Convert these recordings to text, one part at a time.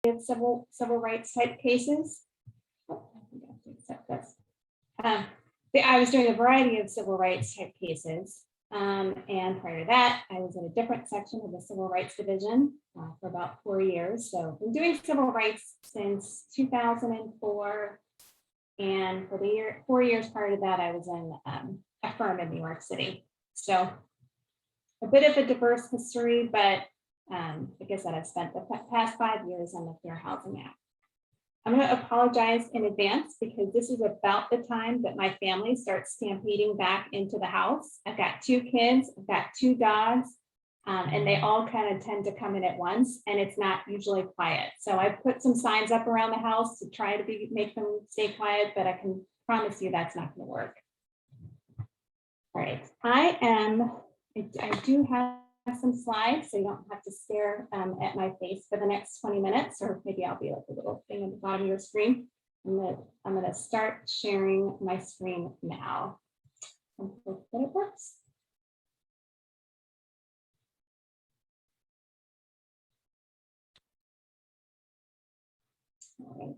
of civil rights type cases. Oh, I think I have to accept this. I was doing a variety of civil rights type cases. And prior to that, I was in a different section of the Civil Rights Division for about 4 years. So I've been doing civil rights since 2004. And for the 4 years prior to that, I was in a firm in New York City. So a bit of a diverse history, but like I said, I've spent the past 5 years on the Fair Housing Act. I'm going to apologize in advance because this is about the time that my family starts stampeding back into the house. I've got 2 kids, I've got 2 dogs, and they all kind of tend to come in at once, and it's not usually quiet. So I put some signs up around the house to try to make them stay quiet, but I can promise you that's not going to work. All right, I do have some slides, so you don't have to stare at my face for the next 20 minutes, or maybe I'll be like a little thing at the bottom of your screen. I'm gonna start sharing my screen now. I hope that it works. All right.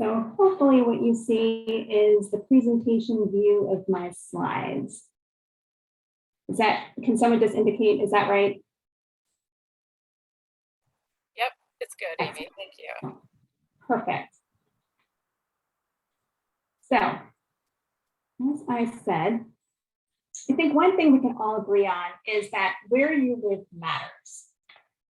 So hopefully what you see is the presentation view of my slides. Can someone just indicate, is that right? Yep, it's good, Amy. Thank you. Perfect. So, as I said, I think one thing we can all agree on is that where you live matters.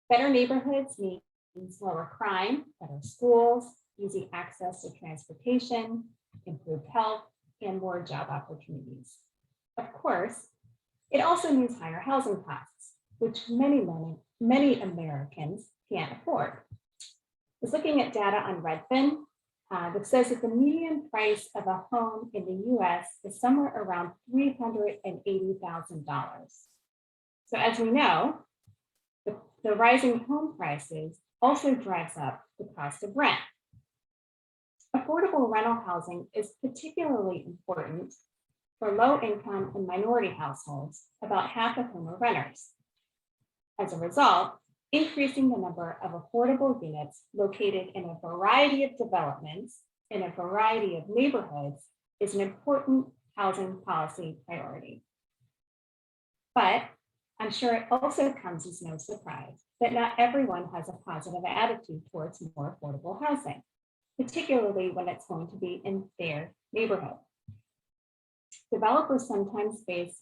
Better neighborhoods means lower crime, better schools, easy access to transportation, improved health, and more job opportunities. Of course, it also means higher housing costs, which many Americans can't afford. I was looking at data on Redfin that says that the median price of a home in the US is somewhere around $380,000. So as we know, the rising home prices also drives up the cost of rent. Affordable rental housing is particularly important for low-income and minority households, about half of whom are renters. As a result, increasing the number of affordable units located in a variety of developments in a variety of neighborhoods is an important housing policy priority. But I'm sure it also comes as no surprise that not everyone has a positive attitude towards more affordable housing, particularly when it's going to be in their neighborhood. Developers sometimes face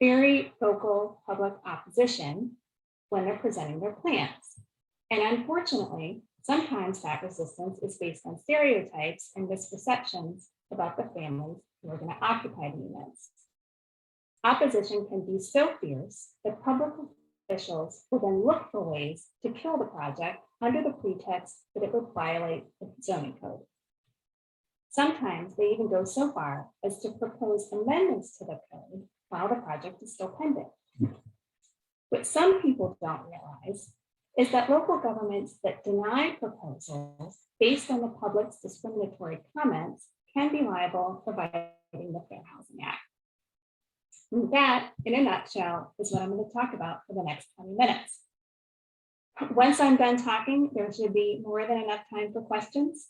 very vocal public opposition when they're presenting their plans. And unfortunately, sometimes that resistance is based on stereotypes and misperceptions about the families who are going to occupy the units. Opposition can be so fierce that public officials will then look for ways to kill the project under the pretext that it would violate the zoning code. Sometimes they even go so far as to propose amendments to the code while the project is still pending. What some people don't realize is that local governments that deny proposals based on the public's discriminatory comments can be liable for violating the Fair Housing Act. And that, in a nutshell, is what I'm going to talk about for the next 20 minutes. Once I'm done talking, there should be more than enough time for questions.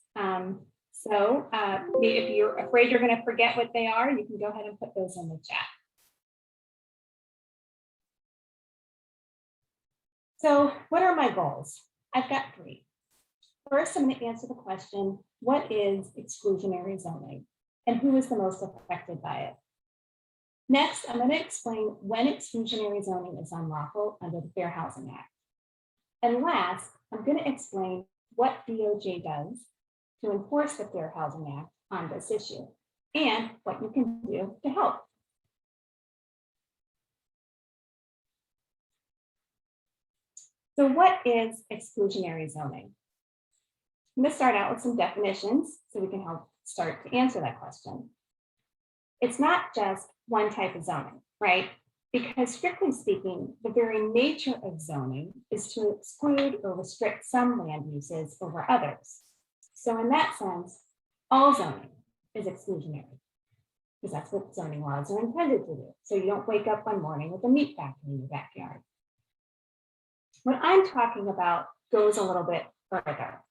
If you're afraid you're going to forget what they are, you can go ahead and put those in the chat. So what are my goals? I've got 3. First, I'm going to answer the question, what is exclusionary zoning and who is the most affected by it? Next, I'm going to explain when exclusionary zoning is unlawful under the Fair Housing Act. And last, I'm going to explain what DOJ does to enforce the Fair Housing Act on this issue and what you can do to help. So what is exclusionary zoning? I'm going to start out with some definitions so we can help start to answer that question. It's not just one type of zoning, right? Because strictly speaking, the very nature of zoning is to exclude or restrict some land uses over others. So in that sense, all zoning is exclusionary because that's what zoning laws are intended to do. So you don't wake up one morning with a meat factory in your backyard. What I'm talking about goes a little bit further.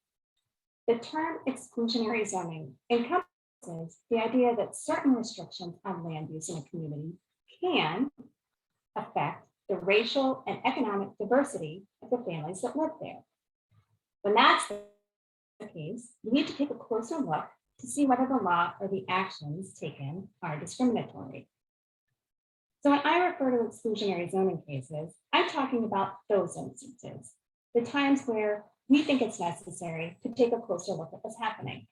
The term exclusionary zoning encompasses the idea that certain restrictions on land use in a community can affect the racial and economic diversity of the families that live there. When that's the case, we need to take a closer look to see whether the law or the actions taken are discriminatory. So when I refer to exclusionary zoning cases, I'm talking about those instances, the times where we think it's necessary to take a closer look at what's happening.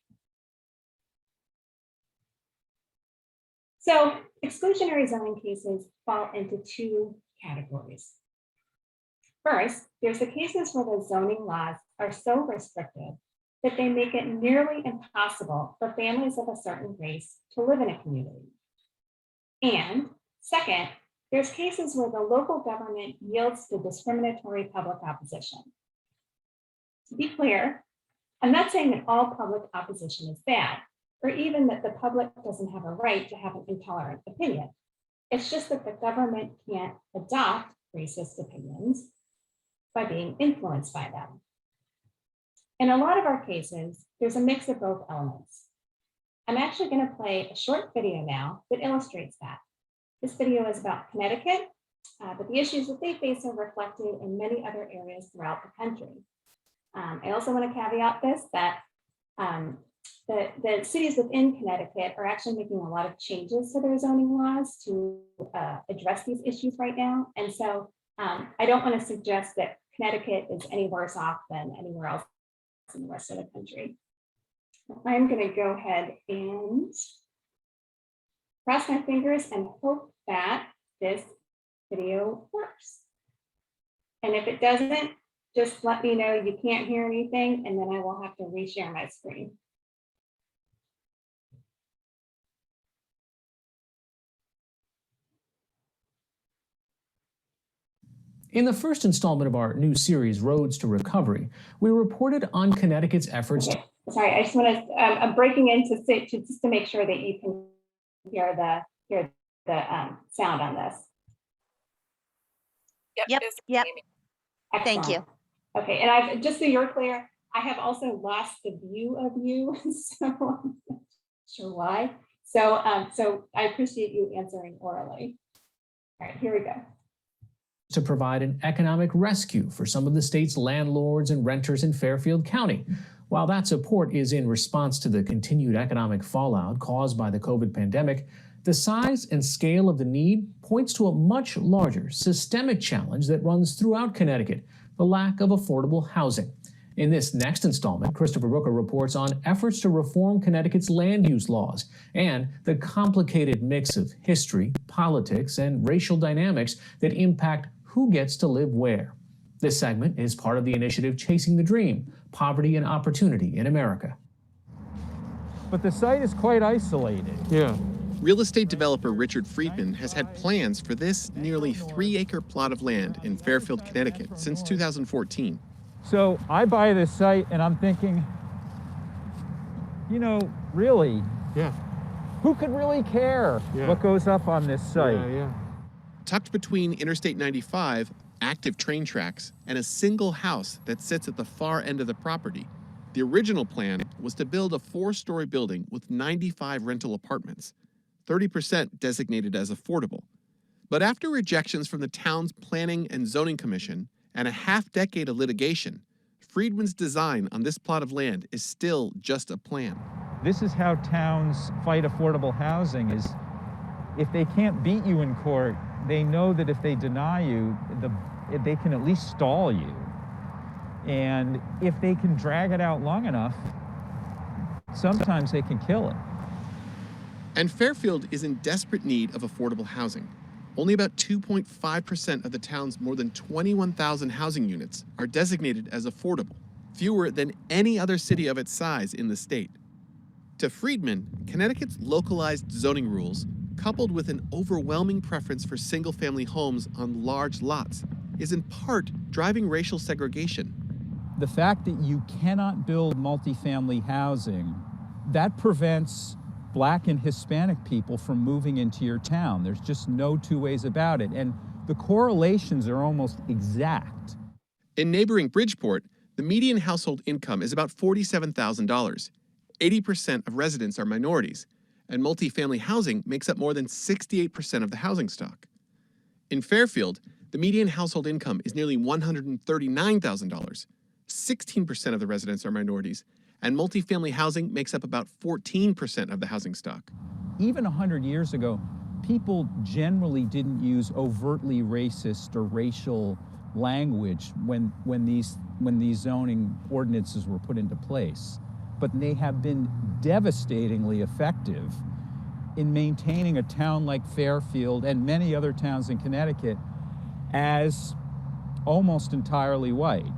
So exclusionary zoning cases fall into two categories. First, there's the cases where the zoning laws are so restrictive that they make it nearly impossible for families of a certain race to live in a community. And second, there's cases where the local government yields to discriminatory public opposition. To be clear, I'm not saying that all public opposition is bad, or even that the public doesn't have a right to have an intolerant opinion. It's just that the government can't adopt racist opinions by being influenced by them. In a lot of our cases, there's a mix of both elements. I'm actually going to play a short video now that illustrates that. This video is about Connecticut, but the issues that they face are reflected in many other areas throughout the country. I also want to caveat this, that the cities within Connecticut are actually making a lot of changes to their zoning laws to address these issues right now. And so I don't want to suggest that Connecticut is any worse off than anywhere else in the rest of the country. I'm going to go ahead and cross my fingers and hope that this video works. And if it doesn't, just let me know you can't hear anything, and then I will have to reshare my screen. In the first installment of our new series, Roads to Recovery, we reported on Connecticut's efforts. Okay. Sorry, I just want to, I'm breaking in just to make sure that you can hear the sound on this. Yep. Yep. Excellent. Thank you. Okay, and I've, just so you're clear, I have also lost the view of you, so I'm not sure why. So I appreciate you answering orally. All right, here we go. To provide an economic rescue for some of the state's landlords and renters in Fairfield County. While that support is in response to the continued economic fallout caused by the COVID pandemic, the size and scale of the need points to a much larger systemic challenge that runs throughout Connecticut, the lack of affordable housing. In this next installment, Christopher Brooker reports on efforts to reform Connecticut's land use laws and the complicated mix of history, politics, and racial dynamics that impact who gets to live where. This segment is part of the initiative Chasing the Dream, Poverty and Opportunity in America. But the site is quite isolated. Yeah. Real estate developer Richard Friedman has had plans for this nearly 3-acre plot of land in Fairfield, Connecticut since 2014. So I buy this site and I'm thinking, you know, really, Yeah. who could really care what goes up on this site? Yeah. Tucked between Interstate 95, active train tracks, and a single house that sits at the far end of the property, the original plan was to build a 4-story building with 95 rental apartments, 30% designated as affordable. But after rejections from the town's Planning and Zoning Commission and a half-decade of litigation, Friedman's design on this plot of land is still just a plan. This is how towns fight affordable housing, is if they can't beat you in court, they know that if they deny you, they can at least stall you. And if they can drag it out long enough, sometimes they can kill it. And Fairfield is in desperate need of affordable housing. Only about 2.5% of the town's more than 21,000 housing units are designated as affordable, fewer than any other city of its size in the state. To Friedman, Connecticut's localized zoning rules, coupled with an overwhelming preference for single-family homes on large lots, is in part driving racial segregation. The fact that you cannot build multifamily housing, that prevents Black and Hispanic people from moving into your town. There's just no two ways about it. And the correlations are almost exact. In neighboring Bridgeport, the median household income is about $47,000. 80% of residents are minorities, and multifamily housing makes up more than 68% of the housing stock. In Fairfield, the median household income is nearly $139,000. 16% of the residents are minorities, and multifamily housing makes up about 14% of the housing stock. Even 100 years ago, people generally didn't use overtly racist or racial language when these zoning ordinances were put into place. But they have been devastatingly effective in maintaining a town like Fairfield and many other towns in Connecticut as almost entirely white.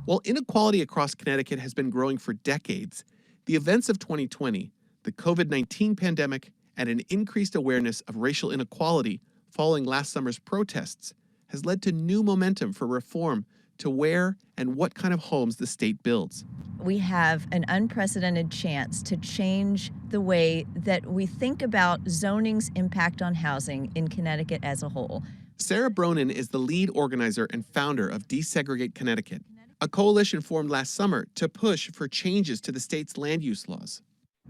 While inequality across Connecticut has been growing for decades, the events of 2020, the COVID-19 pandemic, and an increased awareness of racial inequality following last summer's protests has led to new momentum for reform to where and what kind of homes the state builds. We have an unprecedented chance to change the way that we think about zoning's impact on housing in Connecticut as a whole. Sarah Bronin is the lead organizer and founder of Desegregate Connecticut, a coalition formed last summer to push for changes to the state's land use laws.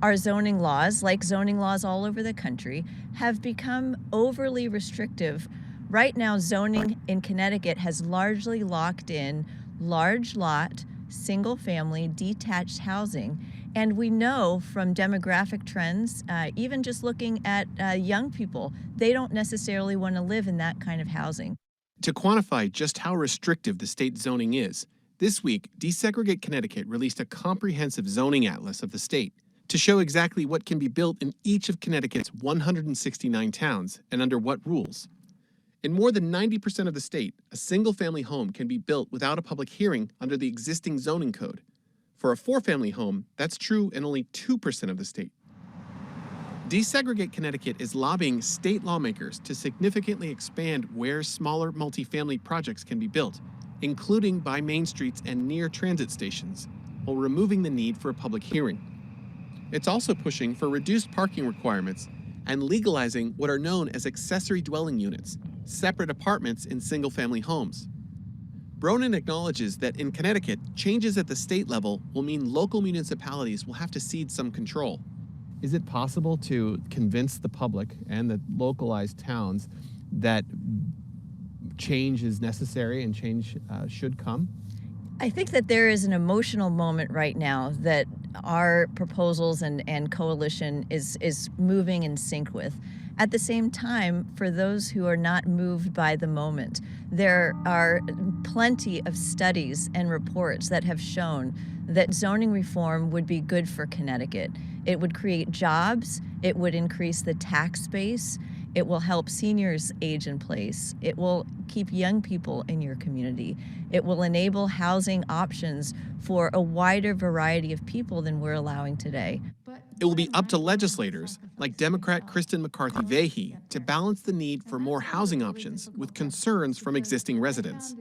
Our zoning laws, like zoning laws all over the country, have become overly restrictive. Right now, zoning in Connecticut has largely locked in large lot, single-family, detached housing. And we know from demographic trends, even just looking at young people, they don't necessarily want to live in that kind of housing. To quantify just how restrictive the state zoning is, this week, Desegregate Connecticut released a comprehensive zoning atlas of the state to show exactly what can be built in each of Connecticut's 169 towns and under what rules. In more than 90% of the state, a single-family home can be built without a public hearing under the existing zoning code. For a four-family home, that's true in only 2% of the state. Desegregate Connecticut is lobbying state lawmakers to significantly expand where smaller multifamily projects can be built, including by main streets and near transit stations, while removing the need for a public hearing. It's also pushing for reduced parking requirements and legalizing what are known as accessory dwelling units, separate apartments in single-family homes. Bronin acknowledges that in Connecticut, changes at the state level will mean local municipalities will have to cede some control. Is it possible to convince the public and the localized towns that change is necessary and change should come? I think that there is an emotional moment right now that our proposals and coalition is moving in sync with. At the same time, for those who are not moved by the moment, there are plenty of studies and reports that have shown that zoning reform would be good for Connecticut. It would create jobs, it would increase the tax base, it will help seniors age in place, it will keep young people in your community, it will enable housing options for a wider variety of people than we're allowing today. It will be up to legislators like Democrat Kristen McCarthy-Vahey to balance the need for more housing options with concerns from existing residents.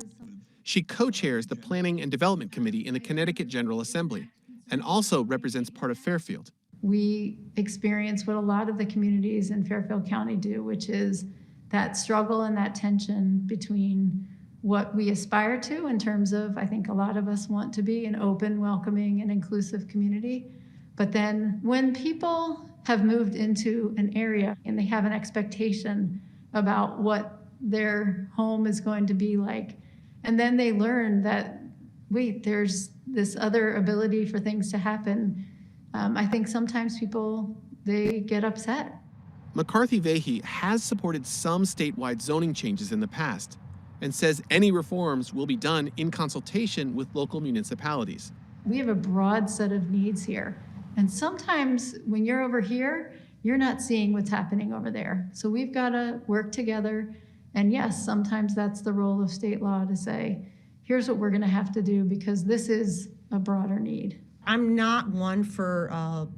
She co-chairs the Planning and Development Committee in the Connecticut General Assembly and also represents part of Fairfield. We experience what a lot of the communities in Fairfield County do, which is that struggle and that tension between what we aspire to in terms of, I think a lot of us want to be an open, welcoming, and inclusive community. But then when people have moved into an area and they have an expectation about what their home is going to be like, and then they learn that, wait, there's this other ability for things to happen, I think sometimes people, they get upset. McCarthy-Vahey has supported some statewide zoning changes in the past and says any reforms will be done in consultation with local municipalities. We have a broad set of needs here. And sometimes when you're over here, you're not seeing what's happening over there. So we've got to work together. And yes, sometimes that's the role of state law to say, here's what we're going to have to do because this is a broader need. I'm not one for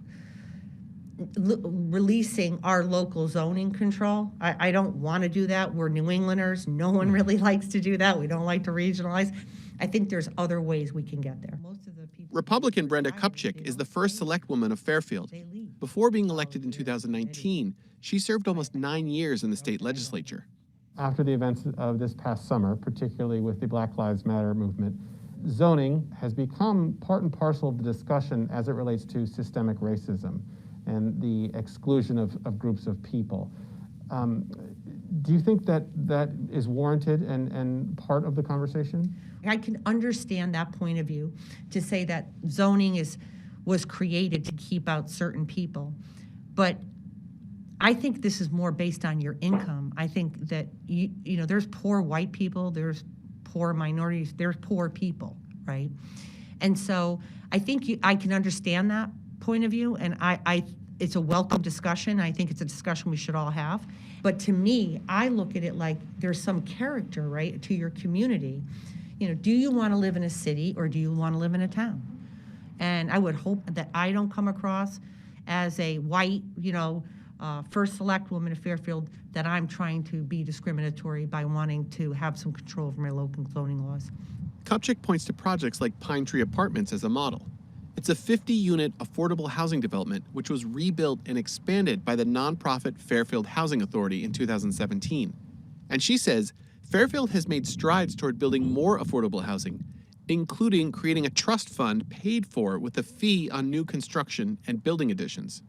releasing our local zoning control. I don't want to do that. We're New Englanders. No one really likes to do that. We don't like to regionalize. I think there's other ways we can get there. Most of the people. Republican Brenda Kupchik is the first select woman of Fairfield. Before being elected in 2019, she served almost 9 years in the state legislature. After the events of this past summer, particularly with the Black Lives Matter movement, zoning has become part and parcel of the discussion as it relates to systemic racism and the exclusion of groups of people. Do you think that that is warranted and part of the conversation? I can understand that point of view, to say that zoning was created to keep out certain people. But I think this is more based on your income. I think that, you know, there's poor white people, there's poor minorities, there's poor people, right? And so I think I can understand that point of view, and it's a welcome discussion. I think it's a discussion we should all have. But to me, I look at it like there's some character, right, to your community. You know, do you want to live in a city or do you want to live in a town? And I would hope that I don't come across as a white, you know, first select woman of Fairfield, that I'm trying to be discriminatory by wanting to have some control over my local zoning laws. Kupchik points to projects like Pine Tree Apartments as a model. It's a 50-unit affordable housing development which was rebuilt and expanded by the nonprofit Fairfield Housing Authority in 2017. And she says Fairfield has made strides toward building more affordable housing, including creating a trust fund paid for with a fee on new construction and building additions.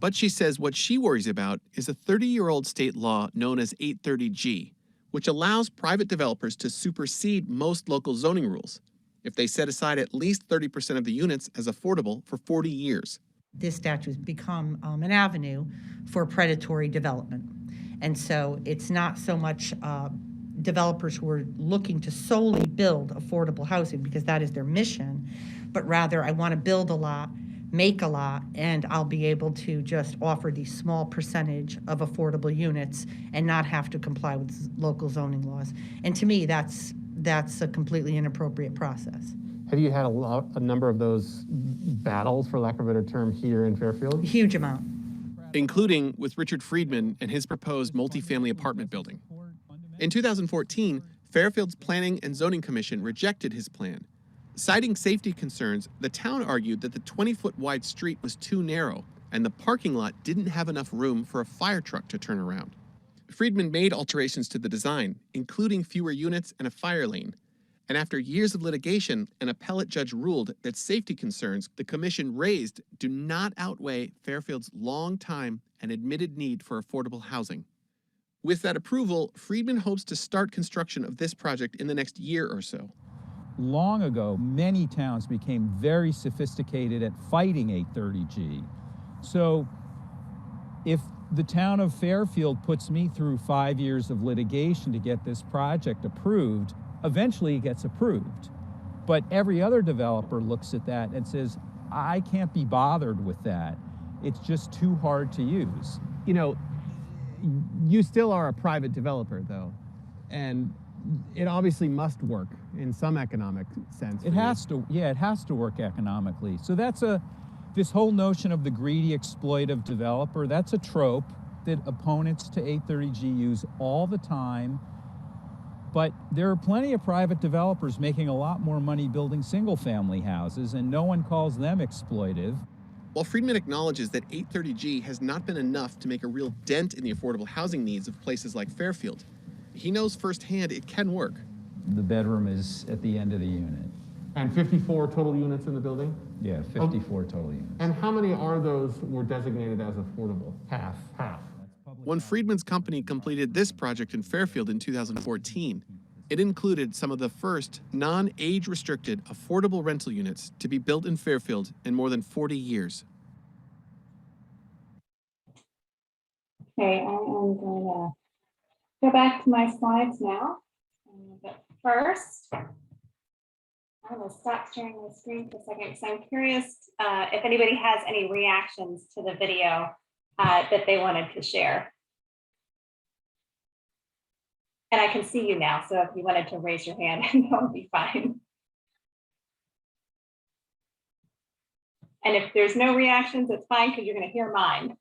But she says what she worries about is a 30-year-old state law known as 830G, which allows private developers to supersede most local zoning rules if they set aside at least 30% of the units as affordable for 40 years. This statute has become an avenue for predatory development. And so it's not so much developers who are looking to solely build affordable housing because that is their mission, but rather I want to build a lot, make a lot, and I'll be able to just offer these small percentage of affordable units and not have to comply with local zoning laws. And to me, that's a completely inappropriate process. Have you had a number of those battles, for lack of a better term, here in Fairfield? A huge amount. Including with Richard Friedman and his proposed multifamily apartment building. In 2014, Fairfield's Planning and Zoning Commission rejected his plan. Citing safety concerns, the town argued that the 20-foot wide street was too narrow and the parking lot didn't have enough room for a fire truck to turn around. Friedman made alterations to the design, including fewer units and a fire lane. And after years of litigation, an appellate judge ruled that safety concerns the commission raised do not outweigh Fairfield's long time and admitted need for affordable housing. With that approval, Friedman hopes to start construction of this project in the next year or so. Long ago, many towns became very sophisticated at fighting 830G. So if the town of Fairfield puts me through 5 years of litigation to get this project approved, eventually it gets approved. But every other developer looks at that and says, I can't be bothered with that. It's just too hard to use. You know, you still are a private developer though, and it obviously must work in some economic sense. It has to, yeah, it has to work economically. So this whole notion of the greedy exploitive developer, that's a trope that opponents to 830G use all the time. But there are plenty of private developers making a lot more money building single-family houses, and no one calls them exploitive. While Friedman acknowledges that 830G has not been enough to make a real dent in the affordable housing needs of places like Fairfield, he knows firsthand it can work. The bedroom is at the end of the unit. And 54 total units in the building? Yeah, 54 total units. And how many are those were designated as affordable? Half. When Friedman's company completed this project in Fairfield in 2014, it included some of the first non-age restricted affordable rental units to be built in Fairfield in more than 40 years. Okay, I am going to go back to my slides now. But first, I will stop sharing my screen for a second because I'm curious if anybody has any reactions to the video that they wanted to share. And I can see you now, so if you wanted to raise your hand, that would be fine. And if there's no reactions, it's fine because you're going to hear mine.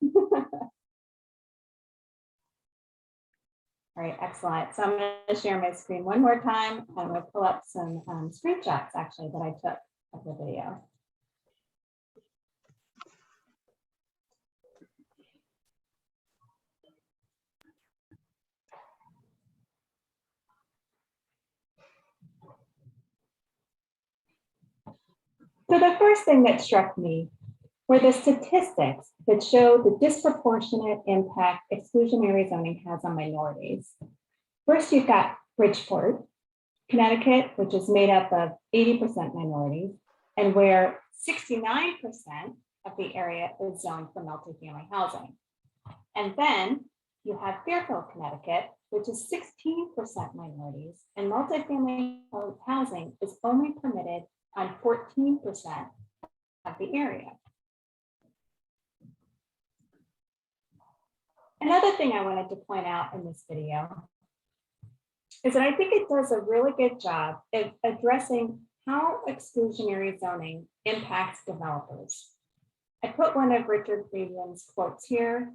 All right, excellent. So I'm going to share my screen one more time. I'm going to pull up some screenshots actually that I took of the video. the first thing that struck me were the statistics that show the disproportionate impact exclusionary zoning has on minorities. First, you've got Bridgeport, Connecticut, which is made up of 80% minorities, and where 69% of the area is zoned for multifamily housing. And then you have Fairfield, Connecticut, which is 16% minorities, and multifamily housing is only permitted on 14% of the area. Another thing I wanted to point out in this video is that I think it does a really good job of addressing how exclusionary zoning impacts developers. I put one of Richard Friedland's quotes here.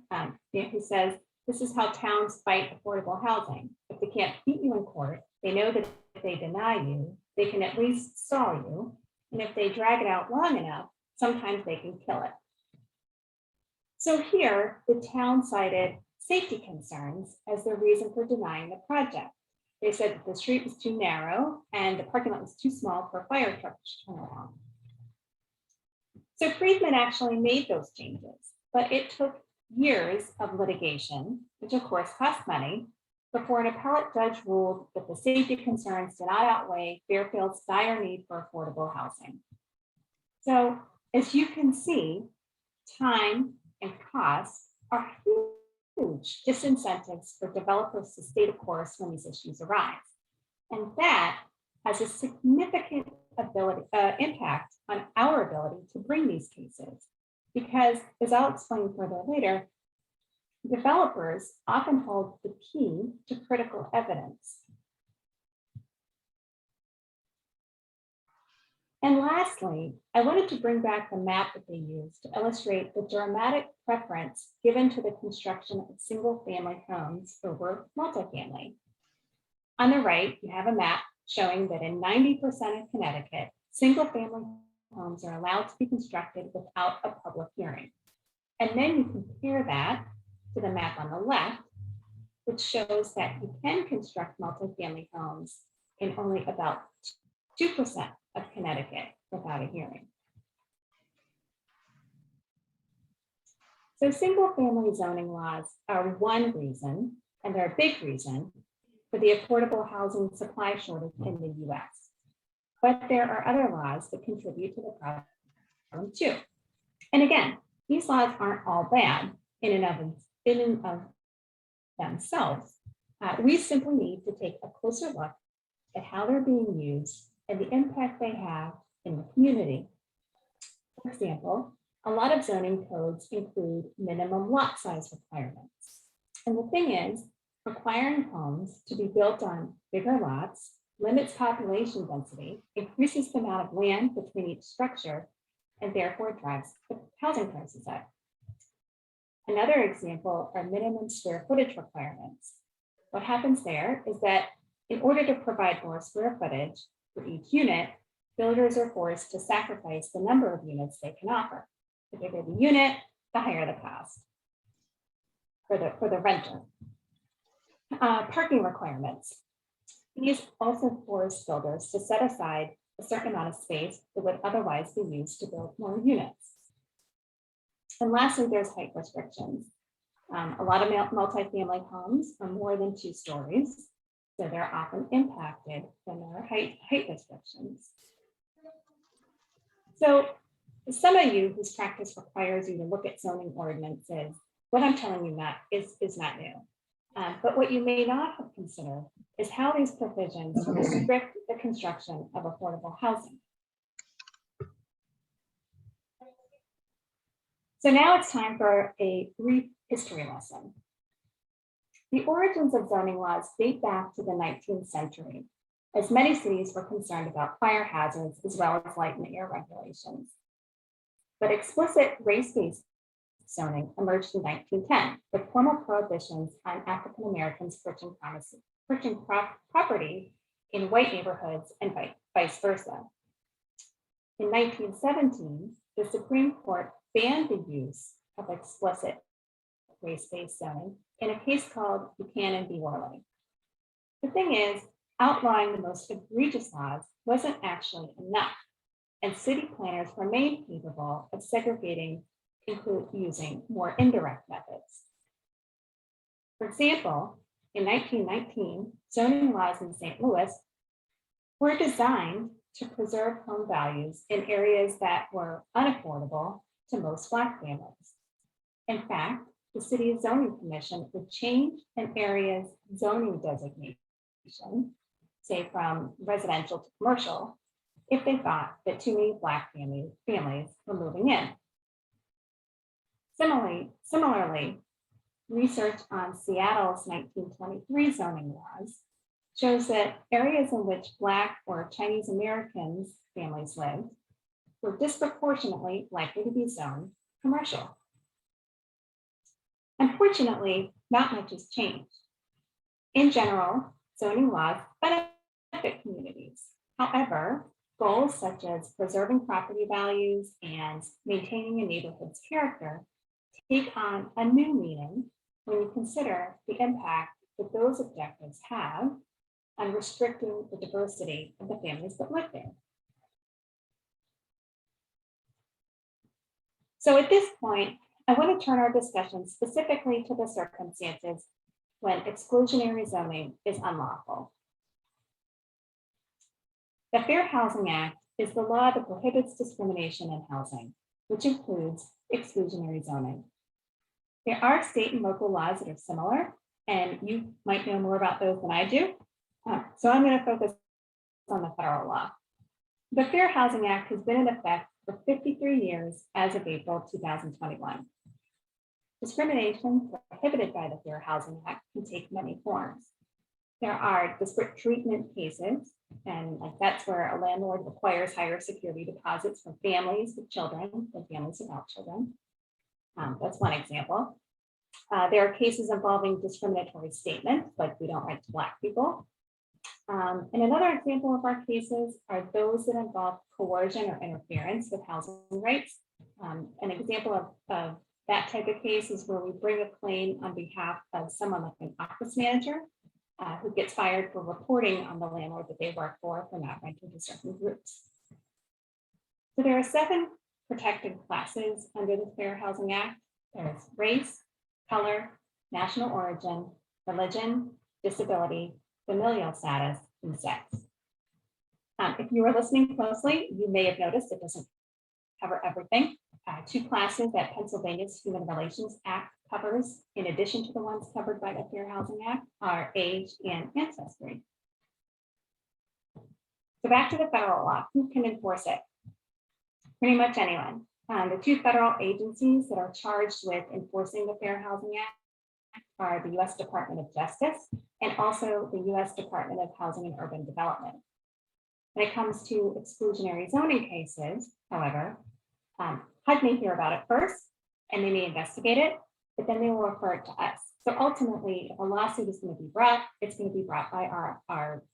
He says, "This is how towns fight affordable housing. If they can't beat you in court, they know that if they deny you, they can at least stall you. And if they drag it out long enough, sometimes they can kill it." So here, the town cited safety concerns as the reason for denying the project. They said that the street was too narrow and the parking lot was too small for a fire truck to turn around. So Friedman actually made those changes, but it took years of litigation, which of course cost money, before an appellate judge ruled that the safety concerns did not outweigh Fairfield's dire need for affordable housing. So as you can see, time and cost are huge disincentives for developers to stay the course when these issues arise. And that has a significant impact on our ability to bring these cases. Because as I'll explain further later, developers often hold the key to critical evidence. And lastly, I wanted to bring back the map that they used to illustrate the dramatic preference given to the construction of single-family homes over multifamily. On the right, you have a map showing that in 90% of Connecticut, single-family homes are allowed to be constructed without a public hearing. And then you compare that to the map on the left, which shows that you can construct multifamily homes in only about 2% of Connecticut without a hearing. So single-family zoning laws are one reason, and they're a big reason, for the affordable housing supply shortage in the US. But there are other laws that contribute to the problem too. And again, these laws aren't all bad in and of themselves. We simply need to take a closer look at how they're being used and the impact they have in the community. For example, a lot of zoning codes include minimum lot size requirements. And the thing is, requiring homes to be built on bigger lots limits population density, increases the amount of land between each structure, and therefore drives the housing prices up. Another example are minimum square footage requirements. What happens there is that in order to provide more square footage for each unit, builders are forced to sacrifice the number of units they can offer. The bigger the unit, the higher the cost for the renter. Parking requirements. These also force builders to set aside a certain amount of space that would otherwise be used to build more units. And lastly, there's height restrictions. A lot of multifamily homes are more than 2 stories, so they're often impacted when there are height restrictions. So some of you whose practice requires you to look at zoning ordinances, what I'm telling you is not new. But what you may not have considered is how these provisions restrict the construction of affordable housing. So now it's time for a brief history lesson. The origins of zoning laws date back to the 19th century, as many cities were concerned about fire hazards as well as light and air regulations. But explicit race-based zoning emerged in 1910 with formal prohibitions on African Americans purchasing property in white neighborhoods and vice versa. In 1917, the Supreme Court banned the use of explicit race-based zoning in a case called Buchanan v. Worley. The thing is, outlawing the most egregious laws wasn't actually enough. and city planners remained capable of segregating, using more indirect methods. For example, in 1919, zoning laws in St. Louis were designed to preserve home values in areas that were unaffordable to most Black families. In fact, the city's zoning commission would change an area's zoning designation, say from residential to commercial, if they thought that too many Black families were moving in. Similarly, research on Seattle's 1923 zoning laws shows that areas in which Black or Chinese Americans families lived were disproportionately likely to be zoned commercial. Unfortunately, not much has changed. In general, zoning laws benefit communities. However, goals such as preserving property values and maintaining a neighborhood's character take on a new meaning when you consider the impact that those objectives have on restricting the diversity of the families that live there. So at this point, I want to turn our discussion specifically to the circumstances when exclusionary zoning is unlawful. The Fair Housing Act is the law that prohibits discrimination in housing, which includes exclusionary zoning. There are state and local laws that are similar, and you might know more about those than I do. So I'm going to focus on the federal law. The Fair Housing Act has been in effect for 53 years as of April 2021. Discrimination prohibited by the Fair Housing Act can take many forms. There are disparate treatment cases, and that's where a landlord requires higher security deposits from families with children than families without children. That's one example. There are cases involving discriminatory statements, like we don't rent to Black people. And another example of our cases are those that involve coercion or interference with housing rights. An example of that type of case is where we bring a claim on behalf of someone like an office manager who gets fired for reporting on the landlord that they work for not renting to certain groups. So there are 7 protected classes under the Fair Housing Act. There's race, color, national origin, religion, disability, familial status, and sex. If you were listening closely, you may have noticed it doesn't cover everything. 2 classes that Pennsylvania's Human Relations Act covers, in addition to the ones covered by the Fair Housing Act, are age and ancestry. So back to the federal law, who can enforce it? Pretty much anyone. The 2 federal agencies that are charged with enforcing the Fair Housing Act are the U.S. Department of Justice and also the U.S. Department of Housing and Urban Development. When it comes to exclusionary zoning cases, however, HUD may hear about it first and they may investigate it, but then they will refer it to us. So ultimately, if a lawsuit is going to be brought, it's going to be brought by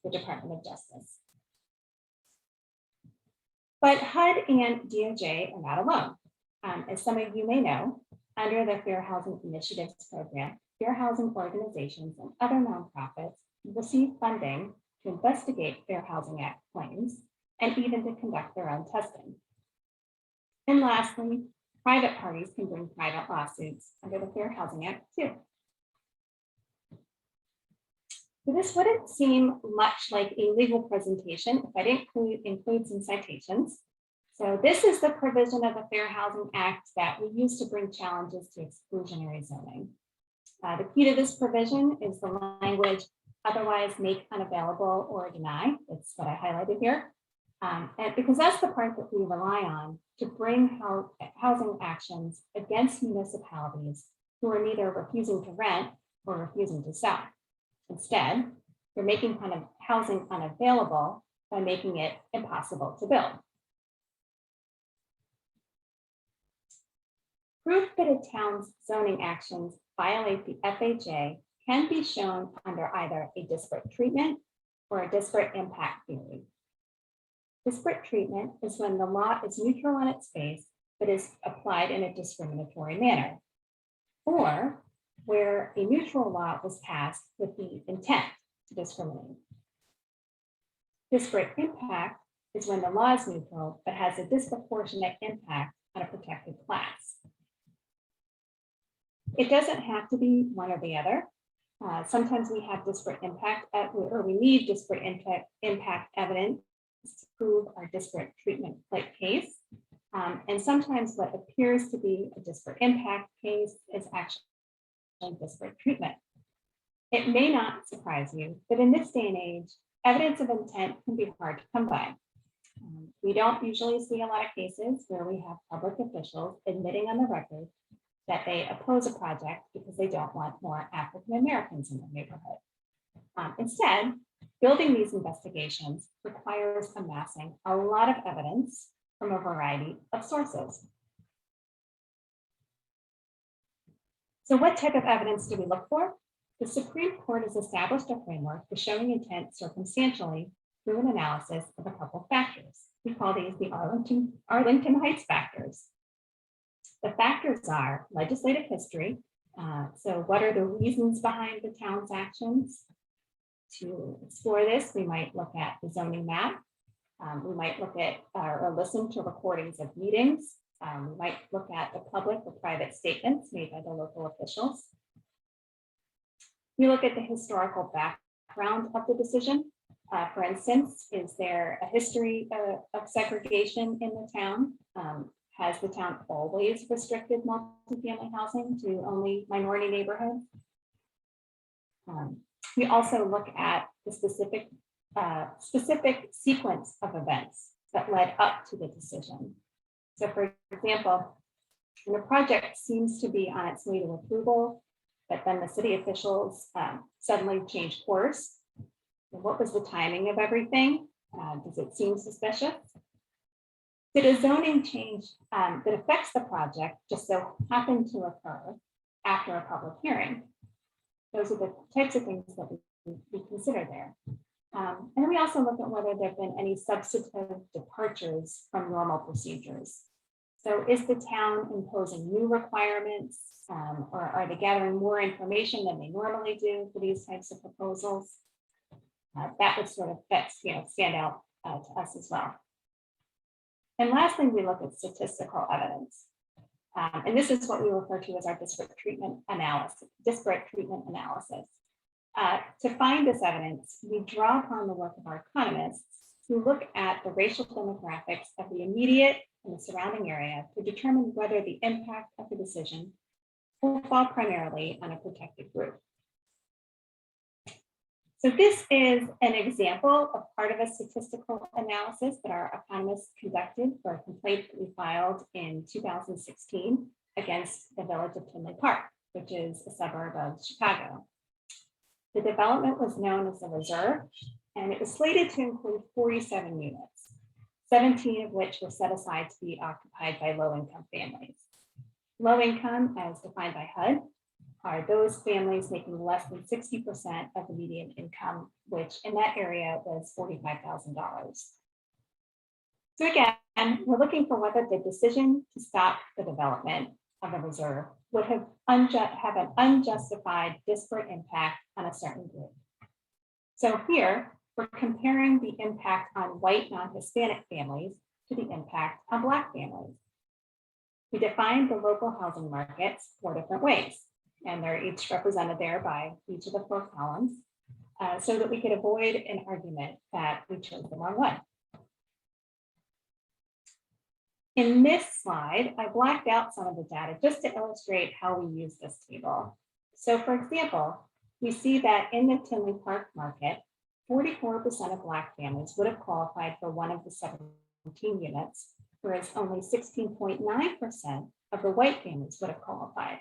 the Department of Justice. But HUD and DOJ are not alone. As some of you may know, under the Fair Housing Initiatives Program, fair housing organizations and other nonprofits receive funding to investigate Fair Housing Act claims and even to conduct their own testing. And lastly, private parties can bring private lawsuits under the Fair Housing Act too. So this wouldn't seem much like a legal presentation if I didn't include some citations. So this is the provision of the Fair Housing Act that we use to bring challenges to exclusionary zoning. The key to this provision is the language otherwise make unavailable or deny. That's what I highlighted here. And because that's the part that we rely on to bring housing actions against municipalities who are neither refusing to rent or refusing to sell. Instead, they're making kind of housing unavailable by making it impossible to build. Proof that a town's zoning actions violate the FHA can be shown under either a disparate treatment or a disparate impact theory. Disparate treatment is when the law is neutral on its face, but is applied in a discriminatory manner, or where a neutral law was passed with the intent to discriminate. Disparate impact is when the law is neutral but has a disproportionate impact on a protected class. It doesn't have to be one or the other. Sometimes we have disparate impact, or we need disparate impact evidence to prove our disparate treatment like case. And sometimes what appears to be a disparate impact case is actually disparate treatment. It may not surprise you, but in this day and age, evidence of intent can be hard to come by. We don't usually see a lot of cases where we have public officials admitting on the record that they oppose a project because they don't want more African Americans in their neighborhood. Instead, building these investigations requires amassing a lot of evidence from a variety of sources. So what type of evidence do we look for? The Supreme Court has established a framework for showing intent circumstantially through an analysis of a couple of factors. We call these the Arlington Heights factors. The factors are legislative history. So what are the reasons behind the town's actions? To explore this, we might look at the zoning map. We might look at or listen to recordings of meetings. We might look at the public or private statements made by the local officials. We look at the historical background of the decision. For instance, is there a history of segregation in the town? Has the town always restricted multifamily housing to only minority neighborhoods? We also look at the specific sequence of events that led up to the decision. So for example, when a project seems to be on its way to approval, but then the city officials suddenly change course, what was the timing of everything? Does it seem suspicious? Did a zoning change that affects the project just so happen to occur after a public hearing? Those are the types of things that we consider there. And then we also look at whether there have been any substantive departures from normal procedures. So is the town imposing new requirements, or are they gathering more information than they normally do for these types of proposals? That would sort of stand out to us as well. And lastly, we look at statistical evidence. And this is what we refer to as our disparate treatment analysis. To find this evidence, we draw upon the work of our economists who look at the racial demographics of the immediate and the surrounding area to determine whether the impact of the decision will fall primarily on a protected group. So this is an example of part of a statistical analysis that our economists conducted for a complaint that we filed in 2016 against the village of Tinley Park, which is a suburb of Chicago. The development was known as the Reserve, and it was slated to include 47 units, 17 of which were set aside to be occupied by low-income families. Low income, as defined by HUD, are those families making less than 60% of the median income, which in that area was $45,000. So again, we're looking for whether the decision to stop the development of the Reserve would have an unjustified disparate impact on a certain group. So here, we're comparing the impact on white non-Hispanic families to the impact on Black families. We defined the local housing markets 4 different ways, and they're each represented there by each of the 4 columns, so that we could avoid an argument that we chose the wrong one. In this slide, I blacked out some of the data just to illustrate how we use this table. So for example, we see that in the Tinley Park market, 44% of Black families would have qualified for one of the 17 units, whereas only 16.9% of the white families would have qualified.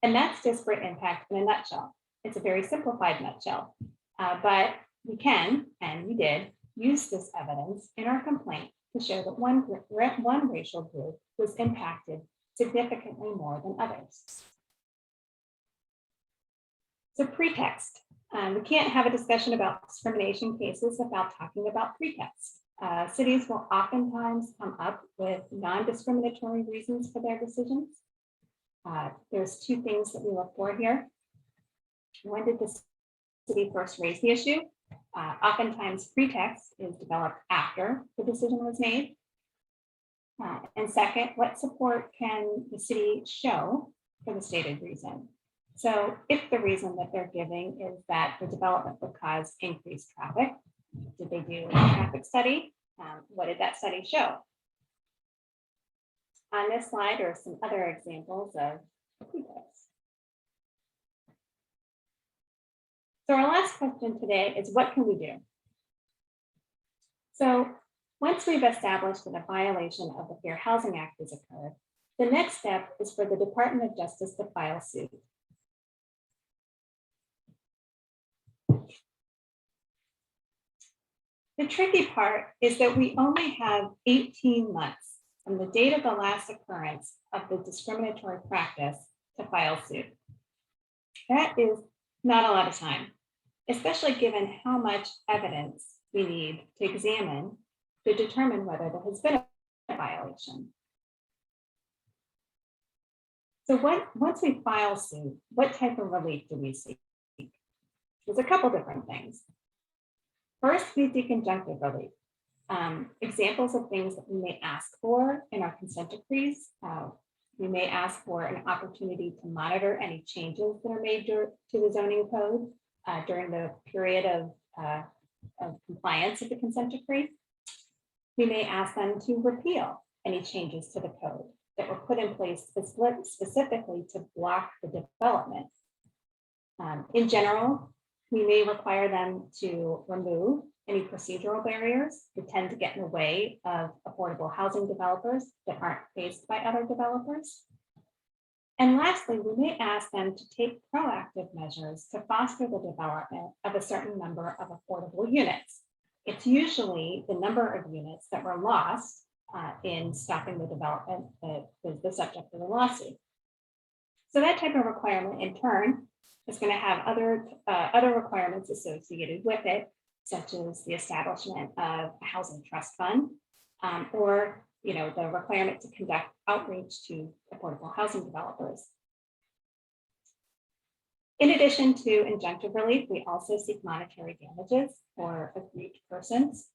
And that's disparate impact in a nutshell. It's a very simplified nutshell, but we can, and we did, use this evidence in our complaint to show that one racial group was impacted significantly more than others. So pretext. We can't have a discussion about discrimination cases without talking about pretext. Cities will oftentimes come up with non-discriminatory reasons for their decisions. There's 2 things that we look for here. When did the city first raise the issue? Oftentimes, pretext is developed after the decision was made. And second, what support can the city show for the stated reason? So if the reason that they're giving is that the development would cause increased traffic, did they do a traffic study? What did that study show? On this slide are some other examples of pretext. So our last question today is, what can we do? So once we've established that a violation of the Fair Housing Act has occurred, the next step is for the Department of Justice to file suit. The tricky part is that we only have 18 months from the date of the last occurrence of the discriminatory practice to file suit. That is not a lot of time, especially given how much evidence we need to examine to determine whether there has been a violation. So once we file suit, what type of relief do we seek? There's a couple different things. First, we seek injunctive relief. Examples of things that we may ask for in our consent decrees. We may ask for an opportunity to monitor any changes that are made to the zoning code during the period of compliance with the consent decree. We may ask them to repeal any changes to the code that were put in place specifically to block the development. In general, we may require them to remove any procedural barriers that tend to get in the way of affordable housing developers that aren't faced by other developers. And lastly, we may ask them to take proactive measures to foster the development of a certain number of affordable units. It's usually the number of units that were lost in stopping the development that was the subject of the lawsuit. So that type of requirement in turn is going to have other requirements associated with it, such as the establishment of a housing trust fund, or the requirement to conduct outreach to affordable housing developers. In addition to injunctive relief, we also seek monetary damages for aggrieved persons.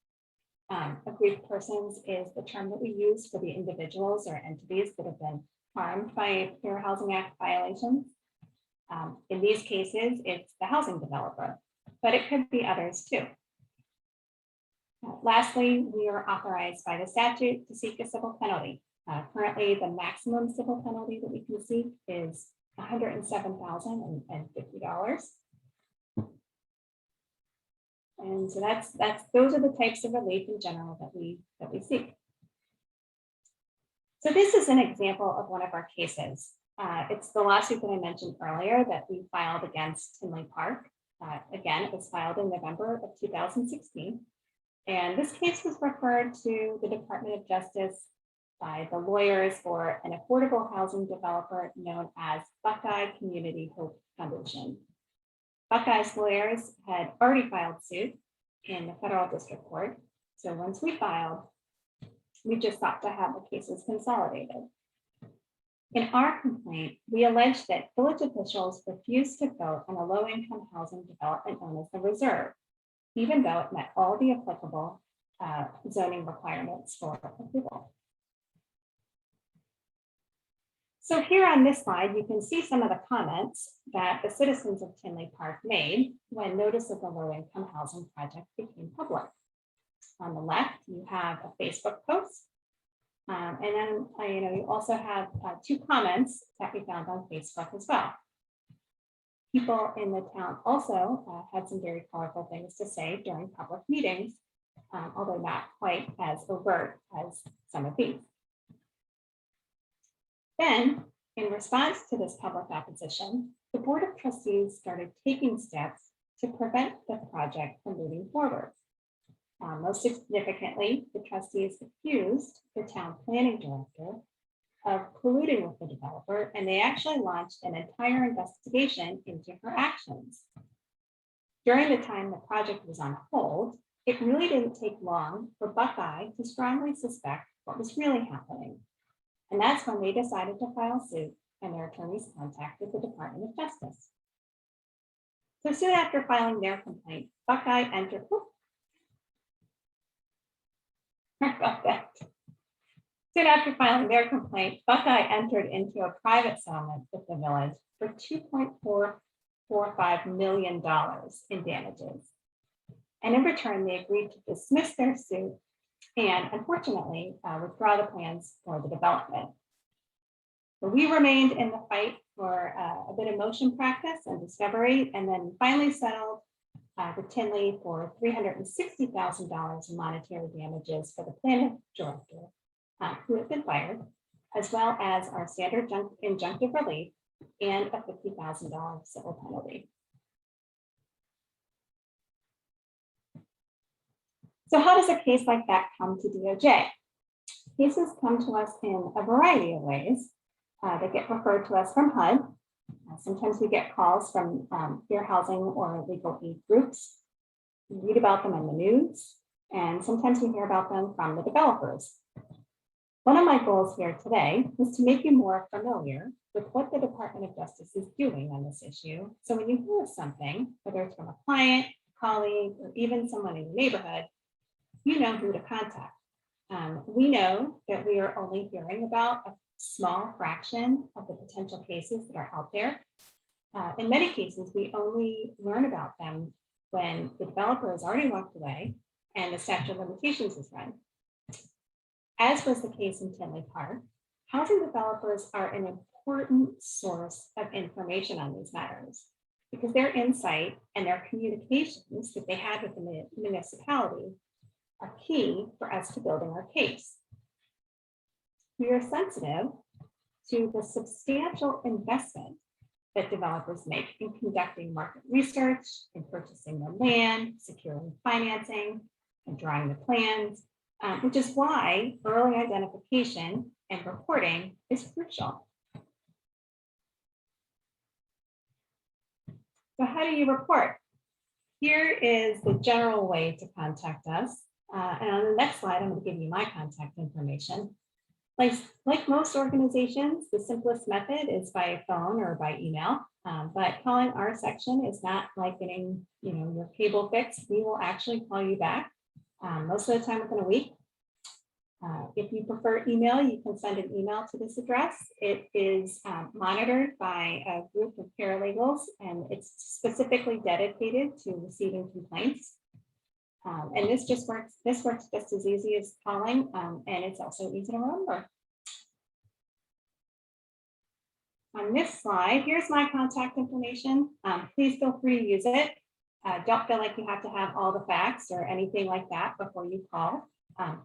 Aggrieved persons is the term that we use for the individuals or entities that have been harmed by Fair Housing Act violations. In these cases, it's the housing developer, but it could be others too. Lastly, we are authorized by the statute to seek a civil penalty. Currently, the maximum civil penalty that we can seek is $107,050. And so those are the types of relief in general that we seek. So this is an example of one of our cases. It's the lawsuit that I mentioned earlier that we filed against Tinley Park. Again, it was filed in November of 2016. And this case was referred to the Department of Justice by the lawyers for an affordable housing developer known as Buckeye Community Hope Foundation. Buckeye's lawyers had already filed suit in the federal district court. So once we filed, we just sought to have the cases consolidated. In our complaint, we alleged that village officials refused to vote on a low-income housing development known as the Reserve, even though it met all the applicable zoning requirements for approval. So here on this slide, you can see some of the comments that the citizens of Tinley Park made when notice of the low-income housing project became public. On the left, you have a Facebook post. And then you also have 2 comments that we found on Facebook as well. People in the town also had some very powerful things to say during public meetings, although not quite as overt as some of these. Then, in response to this public opposition, the Board of Trustees started taking steps to prevent the project from moving forward. Most significantly, the trustees accused the town planning director of colluding with the developer, and they actually launched an entire investigation into her actions. During the time the project was on hold, it really didn't take long for Buckeye to strongly suspect what was really happening. And that's when they decided to file suit and their attorneys contacted the Department of Justice. So soon after filing their complaint, Buckeye entered. About that. Soon after filing their complaint, Buckeye entered into a private settlement with the village for $2.445 million in damages. And in return, they agreed to dismiss their suit and unfortunately withdraw the plans for the development. But we remained in the fight for a bit of motion practice and discovery, and then finally settled with Tinley for $360,000 in monetary damages for the plaintiff director who had been fired, as well as our standard injunctive relief and a $50,000 civil penalty. So how does a case like that come to DOJ? Cases come to us in a variety of ways. They get referred to us from HUD. Sometimes we get calls from fair housing or legal aid groups. We read about them in the news, and sometimes we hear about them from the developers. One of my goals here today is to make you more familiar with what the Department of Justice is doing on this issue. So when you hear something, whether it's from a client, a colleague, or even someone in your neighborhood, you know who to contact. We know that we are only hearing about a small fraction of the potential cases that are out there. In many cases, we only learn about them when the developer has already walked away and the statute of limitations is run. As was the case in Tinley Park, housing developers are an important source of information on these matters because their insight and their communications that they had with the municipality are key for us to building our case. We are sensitive to the substantial investment that developers make in conducting market research, in purchasing the land, securing financing, and drawing the plans, which is why early identification and reporting is crucial. So how do you report? Here is the general way to contact us. And on the next slide, I'm going to give you my contact information. Like most organizations, the simplest method is by phone or by email, but calling our section is not like getting your cable fixed. We will actually call you back most of the time within a week. If you prefer email, you can send an email to this address. It is monitored by a group of paralegals, and it's specifically dedicated to receiving complaints. And this works just as easy as calling, and it's also easy to remember. On this slide, here's my contact information. Please feel free to use it. Don't feel like you have to have all the facts or anything like that before you call.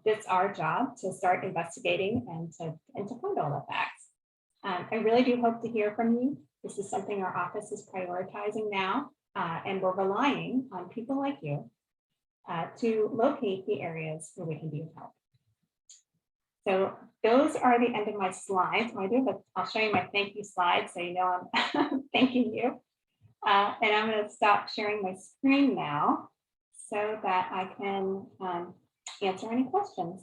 It's our job to start investigating and to find all the facts. I really do hope to hear from you. This is something our office is prioritizing now, and we're relying on people like you to locate the areas where we can be of help. So those are the end of my slides. I'll show you my thank you slides so you know I'm thanking you. And I'm going to stop sharing my screen now so that I can answer any questions.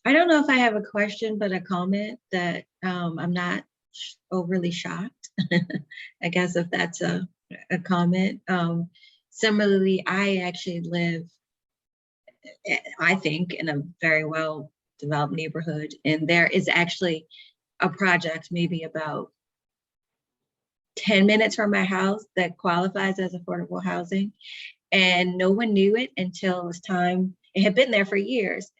I don't know if I have a question, but a comment that I'm not overly shocked. I guess if that's a comment. Similarly, I actually live, I think, in a very well developed neighborhood, and there is actually a project maybe about 10 minutes from my house that qualifies as affordable housing. And no one knew it until it was time. It had been there for years,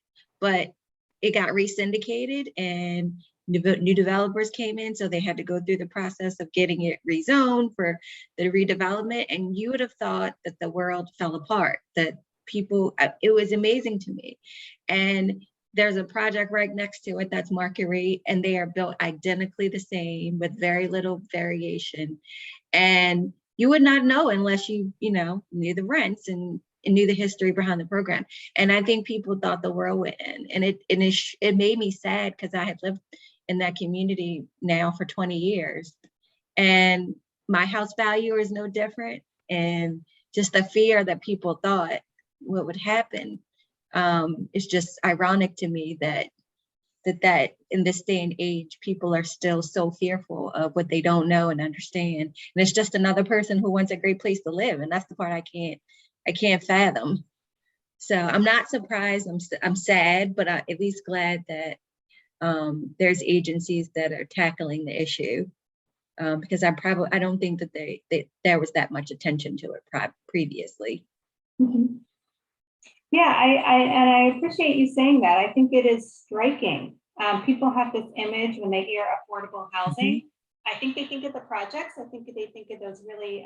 but it got re-syndicated and new developers came in. So they had to go through the process of getting it rezoned for the redevelopment. And you would have thought that the world fell apart, that people, it was amazing to me. And there's a project right next to it that's market rate, and they are built identically the same with very little variation. And you would not know unless you knew the rents and knew the history behind the program. And I think people thought the world would end. And it made me sad because I had lived in that community now for 20 years. And my house value is no different. And just the fear that people thought what would happen. It's just ironic to me that that in this day and age, people are still so fearful of what they don't know and understand. And it's just another person who wants a great place to live. And that's the part I can't fathom. So I'm not surprised. I'm sad, but I'm at least glad that there's agencies that are tackling the issue. Because I don't think that there was that much attention to it previously. Mm-hmm. Yeah, I appreciate you saying that. I think it is striking. People have this image when they hear affordable housing. I think they think of the projects. I think they think of those really,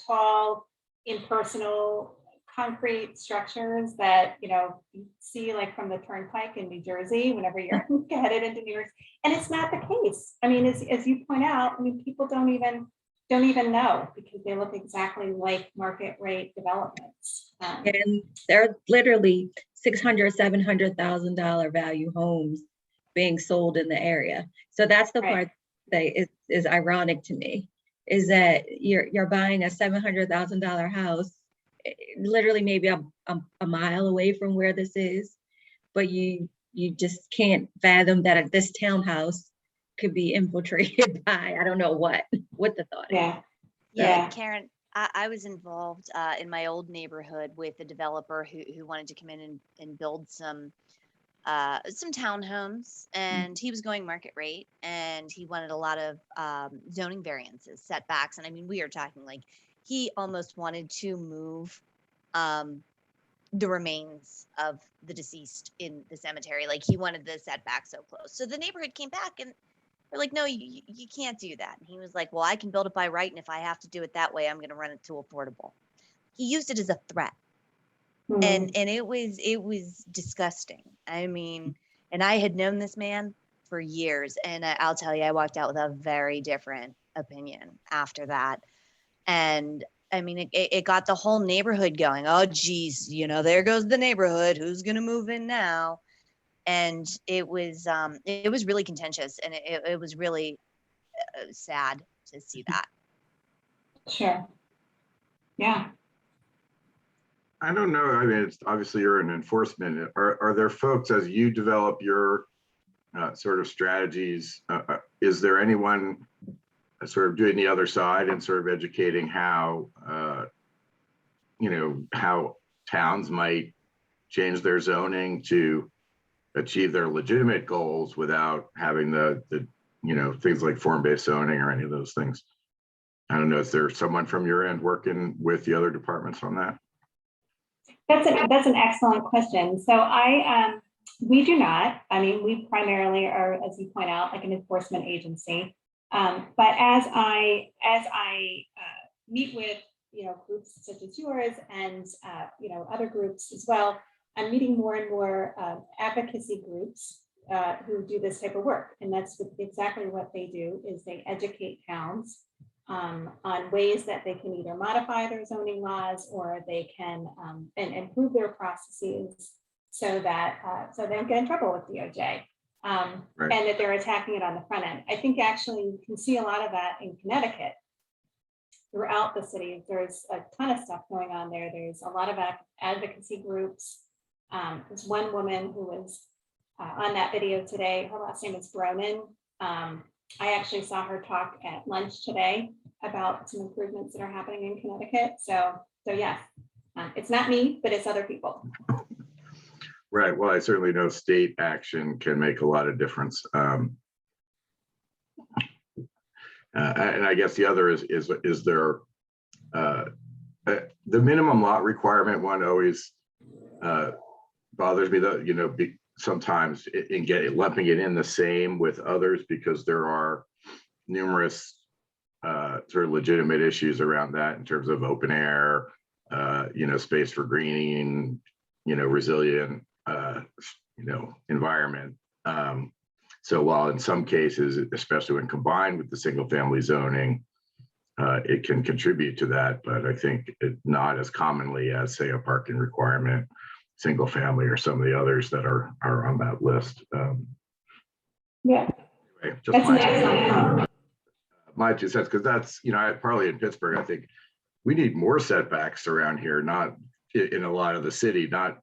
tall, impersonal, concrete structures that, you see like from the Turnpike in New Jersey, whenever you're headed into New York. And it's not the case. I mean, as you point out, people don't even know because they look exactly like market rate developments. And there are literally $600,000, $700,000 value homes being sold in the area. So that's the part that is ironic to me, is that you're buying a $700,000 house, literally maybe a mile away from where this is, but you just can't fathom that this townhouse could be infiltrated by, I don't know what the thought is. Yeah. Karen, I was involved in my old neighborhood with a developer who wanted to come in and build some townhomes, and he was going market rate, and he wanted a lot of zoning variances, setbacks. And I mean, we are talking like he almost wanted to move the remains of the deceased in the cemetery. Like he wanted the setback so close. So the neighborhood came back and they're like, no, you can't do that. And he was like, well, I can build it by right. And if I have to do it that way, I'm going to run it to affordable. He used it as a threat. And it was disgusting. I mean, and I had known this man for years. And I'll tell you, I walked out with a very different opinion after that. And I mean, it got the whole neighborhood going, oh, geez, there goes the neighborhood. Who's going to move in now? And it was really contentious, and it was really sad to see that. Sure. Yeah. I don't know. I mean, it's obviously you're in enforcement. Are there folks, as you develop your sort of strategies, is there anyone sort of doing the other side and sort of educating how, how towns might change their zoning to achieve their legitimate goals without having the things like form-based zoning or any of those things? I don't know, is there someone from your end working with the other departments on that? That's an excellent question. So we do not. I mean, we primarily are, as you point out, like an enforcement agency. But as I meet with groups such as yours and other groups as well, I'm meeting more and more advocacy groups who do this type of work, and that's exactly what they do. Is they educate towns on ways that they can either modify their zoning laws or they can and improve their processes so that so they don't get in trouble with DOJ. And that they're attacking it on the front end. I think actually you can see a lot of that in Connecticut. Throughout the city, there's a ton of stuff going on there. There's a lot of advocacy groups. There's one woman who was on that video today. Her last name is Bronin. I actually saw her talk at lunch today about some improvements that are happening in Connecticut. So yes, it's not me, but it's other people. Right. Well, I certainly know state action can make a lot of difference. And I guess the other is there the minimum lot requirement one always bothers me, that sometimes in lumping it in the same with others, because there are numerous sort of legitimate issues around that in terms of open air, space for greening, resilient environment. So while in some cases, especially when combined with the single family zoning, it can contribute to that, but I think not as commonly as, say, a parking requirement, single family, or some of the others that are on that list. Yeah. Anyway, just my 2 cents, because that's, partly in Pittsburgh, I think we need more setbacks around here, not in a lot of the city, not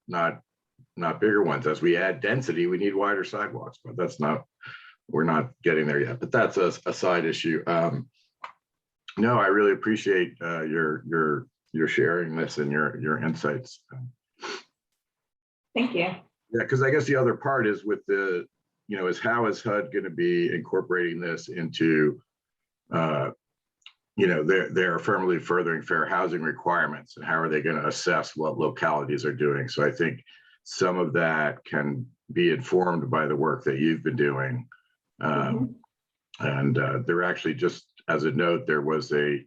not bigger ones. As we add density, we need wider sidewalks, but we're not getting there yet. But that's a side issue. No, I really appreciate your sharing this and your insights. Thank you. Yeah, because I guess the other part is with the, is how is HUD going to be incorporating this into, their affirmatively furthering fair housing requirements, and how are they going to assess what localities are doing? So I think some of that can be informed by the work that you've been doing. And there actually, just as a note, there was the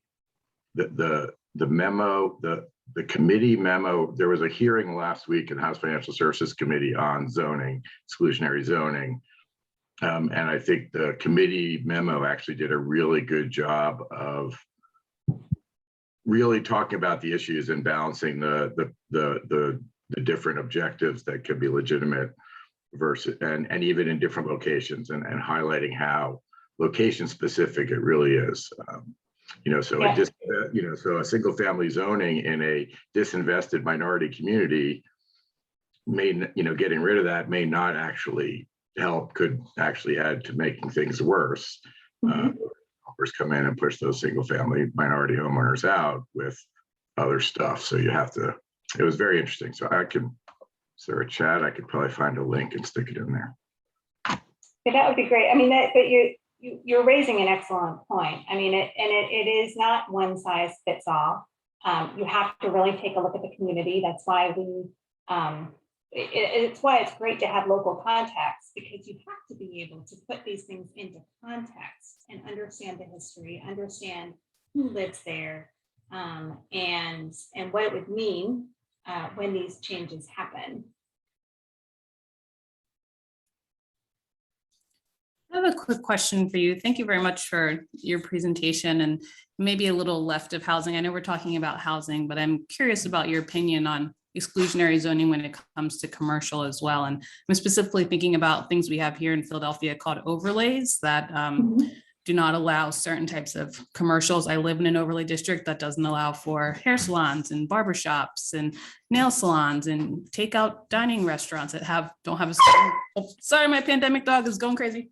memo, the committee memo. There was a hearing last week in the House Financial Services Committee on zoning, exclusionary zoning. And I think the committee memo actually did a really good job of really talking about the issues and balancing the different objectives that can be legitimate versus, and even in different locations, and highlighting how location specific it really is. So a single family zoning in a disinvested minority community getting rid of that may not actually help, could actually add to making things worse. Developers come in and push those single family minority homeowners out with other stuff. So you have to, it was very interesting. So is there a chat? I could probably find a link and stick it in there. Yeah, that would be great. I mean, but you're raising an excellent point. I mean, it is not one size fits all. You have to really take a look at the community. That's why it's why it's great to have local contacts, because you have to be able to put these things into context and understand the history, understand who lives there, and what it would mean when these changes happen. I have a quick question for you. Thank you very much for your presentation, and maybe a little left of housing. I know we're talking about housing, but I'm curious about your opinion on exclusionary zoning when it comes to commercial as well. And I'm specifically thinking about things we have here in Philadelphia called overlays that do not allow certain types of commercials. I live in an overlay district that doesn't allow for hair salons and barbershops and nail salons and takeout dining restaurants that don't have a certain, oh, sorry, my pandemic dog is going crazy.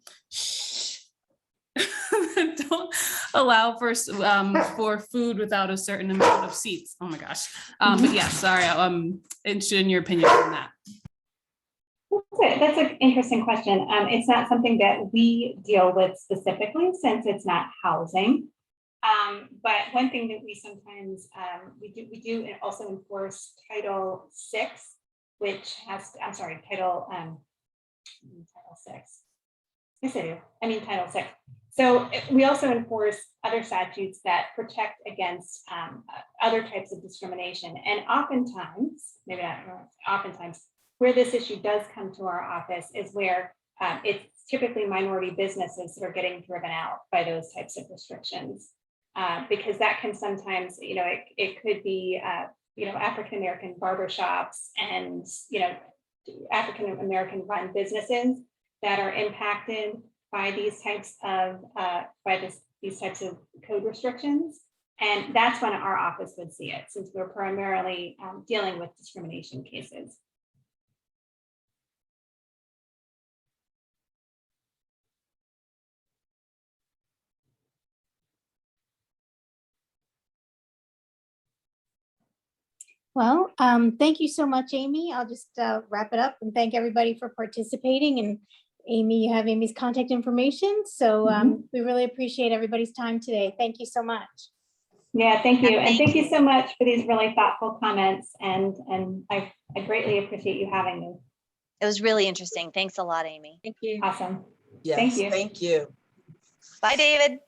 Don't allow for food without a certain amount of seats. Oh my gosh. But yeah, sorry, I'm interested in your opinion on that. That's an interesting question. It's not something that we deal with specifically, since it's not housing. But one thing that we sometimes we do also enforce Title VI, which has, I'm sorry, Title VI. Yes, I do. I mean Title VI. So we also enforce other statutes that protect against other types of discrimination. And oftentimes, maybe not oftentimes, where this issue does come to our office is where it's typically minority businesses that are getting driven out by those types of restrictions. Because that can sometimes, it could be, African-American barbershops and, African-American run businesses that are impacted by these types of these types of code restrictions. And that's when our office would see it, since we're primarily dealing with discrimination cases. Well, thank you so much, Amy. I'll just wrap it up and thank everybody for participating. And Amy, you have Amy's contact information. So we really appreciate everybody's time today. Thank you so much. Yeah, thank you. And thank you so much for these really thoughtful comments. And I greatly appreciate you having me. It was really interesting. Thanks a lot, Amy. Thank you. Awesome. Yes, Thank you. Thank you. Bye, David.